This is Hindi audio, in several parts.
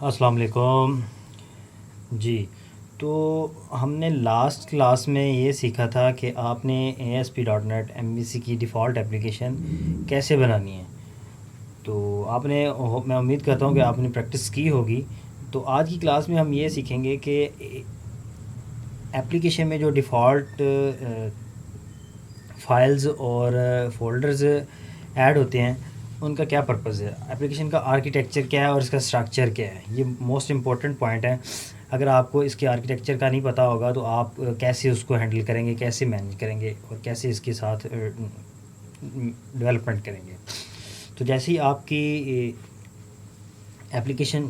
अस्सलाम वालेकुम जी। तो हमने लास्ट क्लास में ये सीखा था कि आपने ASP.NET MVC की डिफ़ॉल्ट एप्लीकेशन कैसे बनानी है। तो मैं उम्मीद करता हूँ कि आपने प्रैक्टिस की होगी। तो आज की क्लास में हम ये सीखेंगे कि एप्लीकेशन में जो डिफ़ॉल्ट फाइल्स और फ़ोल्डर्स ऐड होते हैं उनका क्या पर्पज़ है, एप्लीकेशन का आर्किटेक्चर क्या है और इसका स्ट्रक्चर क्या है। ये मोस्ट इम्पॉर्टेंट पॉइंट है। अगर आपको इसके आर्किटेक्चर का नहीं पता होगा तो आप कैसे उसको हैंडल करेंगे, कैसे मैनेज करेंगे और कैसे इसके साथ डेवलपमेंट करेंगे। तो जैसे ही आपकी एप्लीकेशन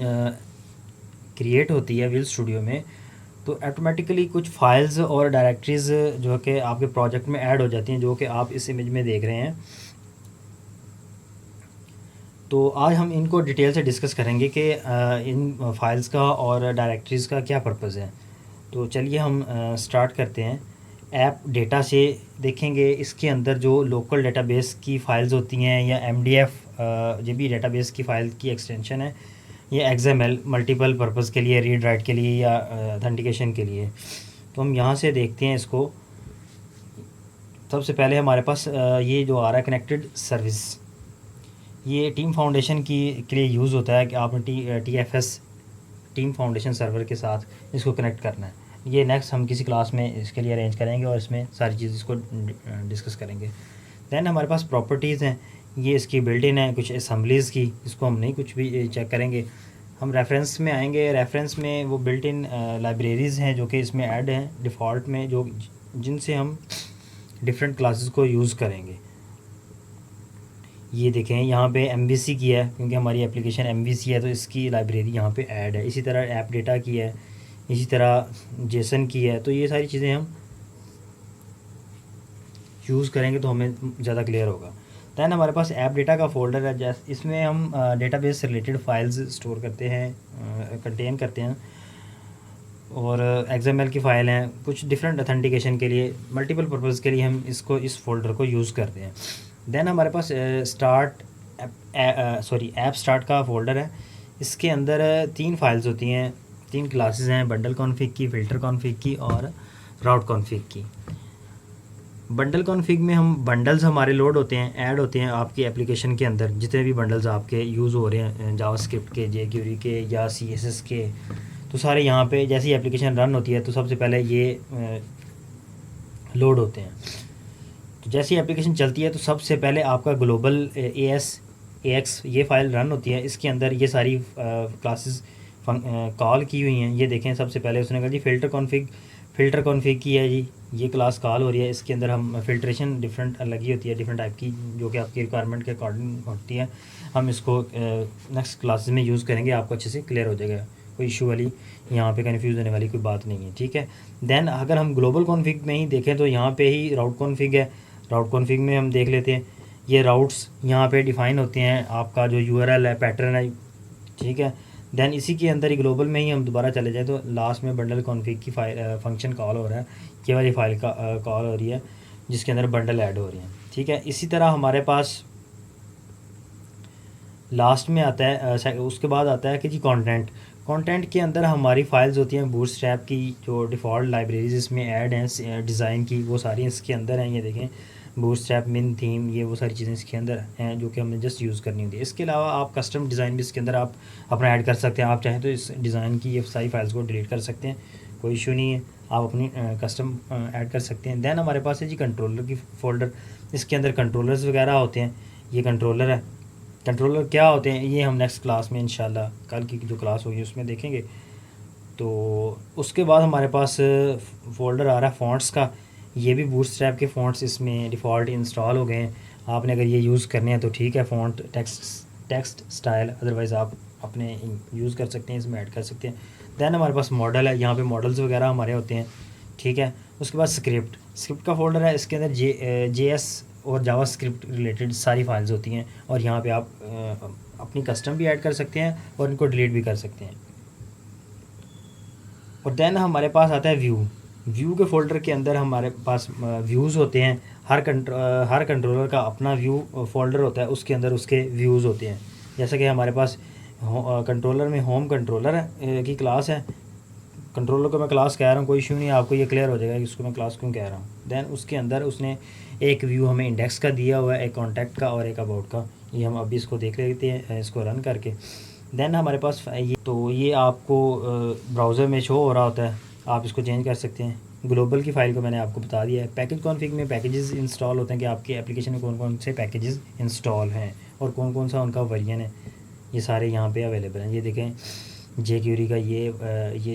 क्रिएट होती है विल स्टूडियो में, तो ऑटोमेटिकली कुछ फाइल्स और डायरेक्टरीज़ जो कि आपके प्रोजेक्ट में ऐड हो जाती हैं, जो कि आप इस इमेज में देख रहे हैं। तो आज हम इनको डिटेल से डिस्कस करेंगे कि इन फाइल्स का और डायरेक्टरीज़ का क्या पर्पज़ है। तो चलिए हम स्टार्ट करते हैं। ऐप डेटा से देखेंगे, इसके अंदर जो लोकल डेटाबेस की फ़ाइल्स होती हैं या MDF जो भी डेटाबेस की फ़ाइल की एक्सटेंशन है, ये XML मल्टीपल पर्पज़ के लिए, रीड राइट के लिए या ऑथेंटिकेशन के लिए। तो हम यहाँ से देखते हैं इसको। सबसे पहले हमारे पास ये जो आ रहा है कनेक्टेड सर्विस, ये टीम फाउंडेशन की के लिए यूज़ होता है कि आपने TFS टीम फाउंडेशन सर्वर के साथ इसको कनेक्ट करना है। ये नेक्स्ट हम किसी क्लास में इसके लिए अरेंज करेंगे और इसमें सारी चीज़ इसको डिस्कस करेंगे। दैन हमारे पास प्रॉपर्टीज़ हैं, ये इसकी बिल्ट इन है कुछ असम्बलीज़ की, इसको हम नहीं कुछ भी चेक करेंगे। हम रेफरेंस में आएंगे। रेफरेंस में वो बिल्ट इन लाइब्रेरीज़ हैं जो कि इसमें ऐड हैं डिफ़ॉल्ट में, जो जिनसे हम डिफरेंट क्लासेस को यूज़ करेंगे। ये देखें यहाँ पे MVC की है, क्योंकि हमारी एप्लीकेशन MVC है तो इसकी लाइब्रेरी यहाँ पे ऐड है। इसी तरह ऐप डेटा की है, इसी तरह जेसन की है। तो ये सारी चीज़ें हम यूज़ करेंगे तो हमें ज़्यादा क्लियर होगा। दैन हमारे पास ऐप डेटा का फ़ोल्डर है, जैसे इसमें हम डेटाबेस से रिलेटेड फाइल्स स्टोर करते हैं, कंटेन करते हैं। और XML की फ़ाइल हैं, कुछ डिफरेंट ऑथेंटिकेशन के लिए, मल्टीपल पर्पज़ के लिए हम इस फ़ोल्डर को यूज़ करते हैं। दैन हमारे पास ऐप स्टार्ट का फ़ोल्डर है। इसके अंदर 3 फाइल्स होती हैं, 3 क्लासेस हैं, बंडल कॉन्फ़िग की, फ़िल्टर कॉन्फ़िग की और राउट कॉन्फ़िग की। बंडल कॉन्फ़िग में हम बंडल्स हमारे लोड होते हैं, ऐड होते हैं आपकी एप्लीकेशन के अंदर। जितने भी बंडल्स आपके यूज़ हो रहे हैं जावास्क्रिप्ट के, jQuery के या CSS के, तो सारे यहाँ पे जैसे ही एप्लीकेशन रन होती है तो सबसे पहले ये लोड होते हैं। तो जैसे ही एप्लीकेशन चलती है तो सबसे पहले आपका ग्लोबल AX ये फ़ाइल रन होती है। इसके अंदर ये सारी क्लासेस कॉल की हुई हैं। ये देखें, सबसे पहले उसने कहा जी फ़िल्टर कॉन्फ़िग की है जी, ये क्लास कॉल हो रही है। इसके अंदर हम फ़िल्ट्रेशन डिफरेंट अलग ही होती है, डिफरेंट टाइप की, जो कि आपकी रिक्वायरमेंट के अकॉर्डिंग होती है। हम इसको नेक्स्ट क्लासेस में यूज़ करेंगे, आपको अच्छे से क्लियर हो जाएगा। कोई इशू वाली यहाँ पे कन्फ्यूज़ होने वाली कोई बात नहीं है, ठीक है। दैन अगर हम ग्लोबल कॉन्फ़िग में ही देखें तो यहाँ पे ही राउट कॉन्फ़िग है। राउट कॉन्फ़िग में हम देख लेते हैं, ये राउट्स यहाँ पे डिफ़ाइन होते हैं, आपका जो URL है, पैटर्न है, ठीक है। दैन इसी के अंदर ही ग्लोबल में ही हम दोबारा चले जाएँ तो लास्ट में बंडल कॉन्फ़िग की फंक्शन कॉल हो रहा है, ये वाली फ़ाइल का कॉल हो रही है जिसके अंदर बंडल ऐड हो रही है, ठीक है। इसी तरह हमारे पास लास्ट में आता है उसके बाद आता है कि जी कंटेंट के अंदर हमारी फाइल्स होती हैं बूटस्ट्रैप की, जो डिफ़ॉल्ट लाइब्रेरीज इसमें ऐड हैं डिज़ाइन की, वो सारी इसके अंदर हैं। ये देखें, बूटस्ट्रैप, मिन थीम, ये वो सारी चीज़ें इसके अंदर हैं जो कि हमें जस्ट यूज़ करनी होती है। इसके अलावा आप कस्टम डिज़ाइन भी इसके अंदर आप अपना ऐड कर सकते हैं। आप चाहें तो इस डिज़ाइन की ये सारी फाइल्स को डिलीट कर सकते हैं, कोई इशू नहीं है, आप अपनी कस्टम ऐड कर सकते हैं। दैन हमारे पास है जी कंट्रोलर की फ़ोल्डर, इसके अंदर कंट्रोलर्स वगैरह होते हैं। ये कंट्रोलर है। कंट्रोलर क्या होते हैं ये हम नेक्स्ट क्लास में इंशाल्लाह कल की जो क्लास होगी उसमें देखेंगे। तो उसके बाद हमारे पास फ़ोल्डर आ रहा है फ़ॉन्ट्स का। ये भी बूटस्ट्रैप के फ़ॉन्ट्स इसमें डिफ़ॉल्ट इंस्टॉल हो गए हैं। आपने अगर ये यूज़ करने हैं तो ठीक है, फ़ॉन्ट टेक्स्ट स्टाइल, अदरवाइज़ आप अपने यूज़ कर सकते हैं, इसमें ऐड कर सकते हैं। दैन हमारे पास मॉडल है, यहाँ पे मॉडल्स वगैरह हमारे होते हैं, ठीक है। उसके बाद स्क्रिप्ट का फ़ोल्डर है, इसके अंदर JS और जावास्क्रिप्ट रिलेटेड सारी फाइल्स होती हैं और यहाँ पे आप अपनी कस्टम भी ऐड कर सकते हैं और इनको डिलीट भी कर सकते हैं। और दैन हमारे पास आता है व्यू के फ़ोल्डर के अंदर हमारे पास व्यूज़ होते हैं। हर कंट्रोलर का अपना व्यू फ़ोल्डर होता है, उसके अंदर उसके व्यूज़ होते हैं। जैसा कि हमारे पास कंट्रोलर में होम कंट्रोलर है की क्लास है। कंट्रोलर को मैं क्लास कह रहा हूँ, कोई इशू नहीं, आपको ये क्लियर हो जाएगा कि उसको मैं क्लास क्यों कह रहा हूँ। देन उसके अंदर उसने एक व्यू हमें इंडेक्स का दिया हुआ है, एक कॉन्टैक्ट का और एक अबाउट का। ये हम अभी इसको देख लेते हैं, इसको रन करके। देन हमारे पास ये, तो ये आपको ब्राउज़र में शो हो रहा होता है, आप इसको चेंज कर सकते हैं। ग्लोबल की फ़ाइल को मैंने आपको बता दिया है। पैकेज कॉन्फ़िग में पैकेजेस इंस्टॉल होते हैं कि आपकी एप्लीकेशन में कौन कौन से पैकेजेस इंस्टॉल हैं और कौन कौन सा उनका वर्जन है, ये सारे यहाँ पे अवेलेबल हैं। ये देखें jQuery का ये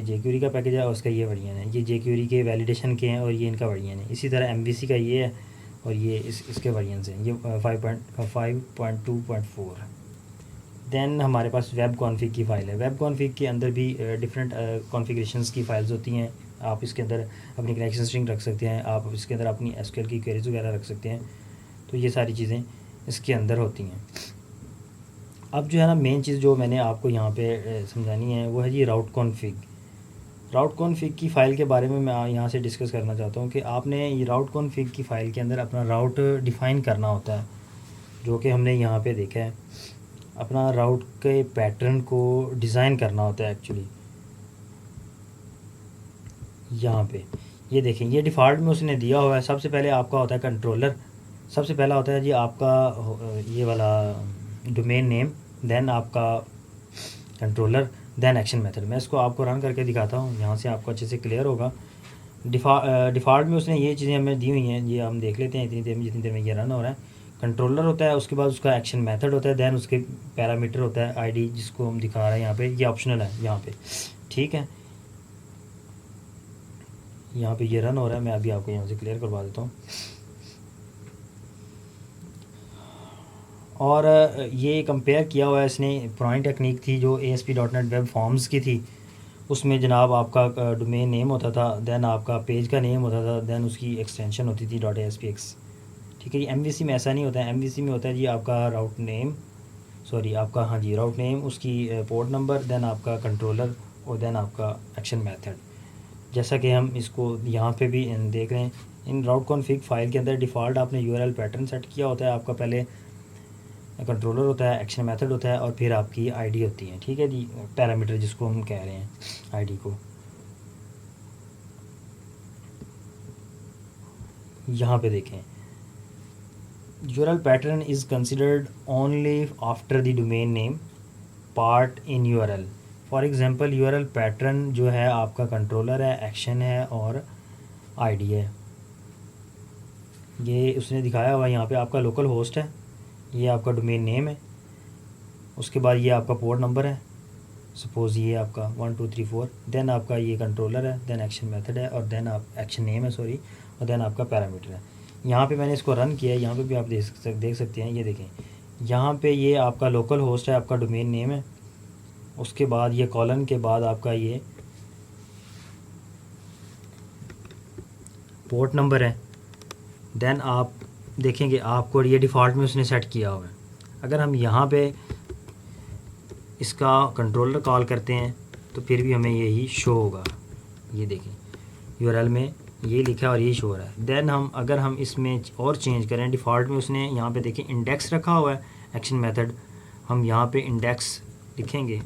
jQuery का पैकेज है और उसका ये वर्जन है। ये jQuery के वैलिडेशन के हैं और ये इनका वर्जन है। इसी तरह MVC का ये है और ये इसके वर्जन हैं, ये 5.2.4। देन हमारे पास वेब कॉन्फ़िग की फ़ाइल है। वेब कॉन्फ़िग के अंदर भी डिफरेंट कॉन्फ़िगरेशंस की फ़ाइल्स होती हैं। आप इसके अंदर अपनी कनेक्शन स्ट्रिंग रख सकते हैं, आप इसके अंदर अपनी SQL की क्वेरीज वगैरह रख सकते हैं। तो ये सारी चीज़ें इसके अंदर होती हैं। अब जो है ना, मेन चीज़ जो मैंने आपको यहाँ पे समझानी है वो है जी राउट कॉन्फ़िग। राउट कॉन्फ़िग की फ़ाइल के बारे में मैं यहाँ से डिस्कस करना चाहता हूँ कि आपने ये राउट कॉन्फ़िग की फ़ाइल के अंदर अपना राउट डिफ़ाइन करना होता है, जो कि हमने यहाँ पे देखा है। अपना राउट के पैटर्न को डिज़ाइन करना होता है एक्चुअली। यहाँ पे ये देखें, ये डिफ़ॉल्ट में उसने दिया हुआ है। सबसे पहले आपका होता है कंट्रोलर, सबसे पहला होता है जी आपका ये वाला डोमेन नेम, देन आपका कंट्रोलर, देन एक्शन मेथड। मैं इसको आपको रन करके दिखाता हूँ, यहाँ से आपको अच्छे से क्लियर होगा। डिफ़ॉल्ट में उसने ये चीज़ें हमें दी हुई हैं, ये हम देख लेते हैं इतनी देर में, जितनी देर में ये रन हो रहा है। कंट्रोलर होता है, उसके बाद उसका एक्शन मेथड होता है, देन उसके पैरामीटर होता है ID, जिसको हम दिखा रहे हैं यहाँ पे। ये ऑप्शनल है यहाँ पे, ठीक है। यहाँ पे ये रन हो रहा है, मैं अभी आपको यहाँ से क्लियर करवा देता हूँ। और ये कंपेयर किया हुआ है इसने, पुरानी टेक्निक थी जो ASP.NET वेब फॉर्म्स की थी। उसमें जनाब आपका डोमेन नेम होता था, देन आपका पेज का नेम होता था, देन उसकी एक्सटेंशन होती थी .aspx, ठीक है। ये MVC में ऐसा नहीं होता है। MVC में होता है जी आपका राउट नेम, सॉरी आपका, हाँ जी, राउट नेम, उसकी पोर्ट नंबर, देन आपका कंट्रोलर और देन आपका एक्शन मेथड। जैसा कि हम इसको यहाँ पे भी देख रहे हैं, इन राउट कॉन्फ़िग फ़ाइल के अंदर डिफ़ॉल्ट आपने URL पैटर्न सेट किया होता है। आपका पहले कंट्रोलर होता है, एक्शन मेथड होता है और फिर आपकी ID होती है, ठीक है जी, पैरामीटर जिसको हम कह रहे हैं ID को। यहाँ पे देखें, URL pattern is considered only after the domain name part in URL। For example URL pattern जो है आपका कंट्रोलर है, एक्शन है और ID है। ये उसने दिखाया हुआ यहाँ पे, आपका लोकल होस्ट है, ये आपका डोमेन नेम है, उसके बाद ये आपका पोर्ट नंबर है, सपोज़ ये आपका 1 2 3 4, देन आपका ये कंट्रोलर है, देन एक्शन मेथड है और देन आप एक्शन नेम है, सॉरी, और देन आपका पैरामीटर है। यहाँ पे मैंने इसको रन किया है, यहाँ पे भी आप देख सकते हैं। ये देखें, यहाँ पे ये आपका लोकल होस्ट है, आपका डोमेन नेम है, उसके बाद ये कॉलन के बाद आपका ये पोर्ट नंबर है। देन आप देखेंगे आपको ये डिफ़ॉल्ट में उसने सेट किया हुआ है। अगर हम यहाँ पे इसका कंट्रोलर कॉल करते हैं तो फिर भी हमें यही शो होगा। ये देखें, URL में ये लिखा है और ये शो हो रहा है। देन अगर हम इसमें और चेंज करें, डिफ़ॉल्ट में उसने यहाँ पे देखें इंडेक्स रखा हुआ है, एक्शन मेथड, हम यहाँ पे इंडेक्स लिखेंगे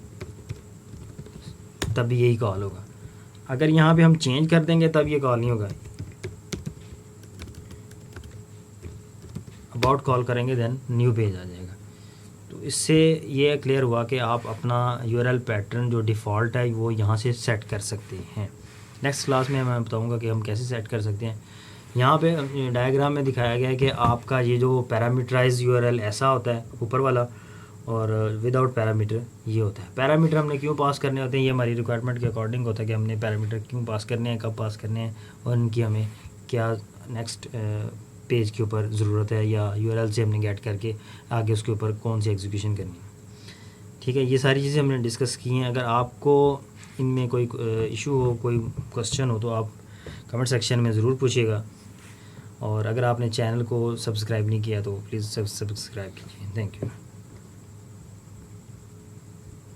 तब यही कॉल होगा। अगर यहाँ पे हम चेंज कर देंगे तब ये कॉल नहीं होगा। अबाउट कॉल करेंगे देन न्यू पेज आ जाएगा। तो इससे ये क्लियर हुआ कि आप अपना URL पैटर्न जो डिफ़ॉल्ट है वो यहाँ से सेट कर सकते हैं। नेक्स्ट क्लास में मैं बताऊँगा कि हम कैसे सेट कर सकते हैं। यहाँ पे डायग्राम में दिखाया गया है कि आपका ये जो पैरामीटराइज URL ऐसा होता है ऊपर वाला, और विदाउट पैरामीटर ये होता है। पैरामीटर हमने क्यों पास करने होते हैं, ये हमारी रिक्वायरमेंट के अकॉर्डिंग होता है कि हमने पैरामीटर क्यों पास करने हैं, कब पास करने हैं और इनकी हमें क्या नेक्स्ट पेज के ऊपर ज़रूरत है, या URL से हमने गेट करके आगे उसके ऊपर कौन सी एग्जीक्यूशन करनी है, ठीक है। ये सारी चीज़ें हमने डिस्कस की हैं। अगर आपको इनमें कोई इशू हो, कोई क्वेश्चन हो तो आप कमेंट सेक्शन में ज़रूर पूछिएगा। और अगर आपने चैनल को सब्सक्राइब नहीं किया तो प्लीज़ सब्सक्राइब कीजिए। Thank you.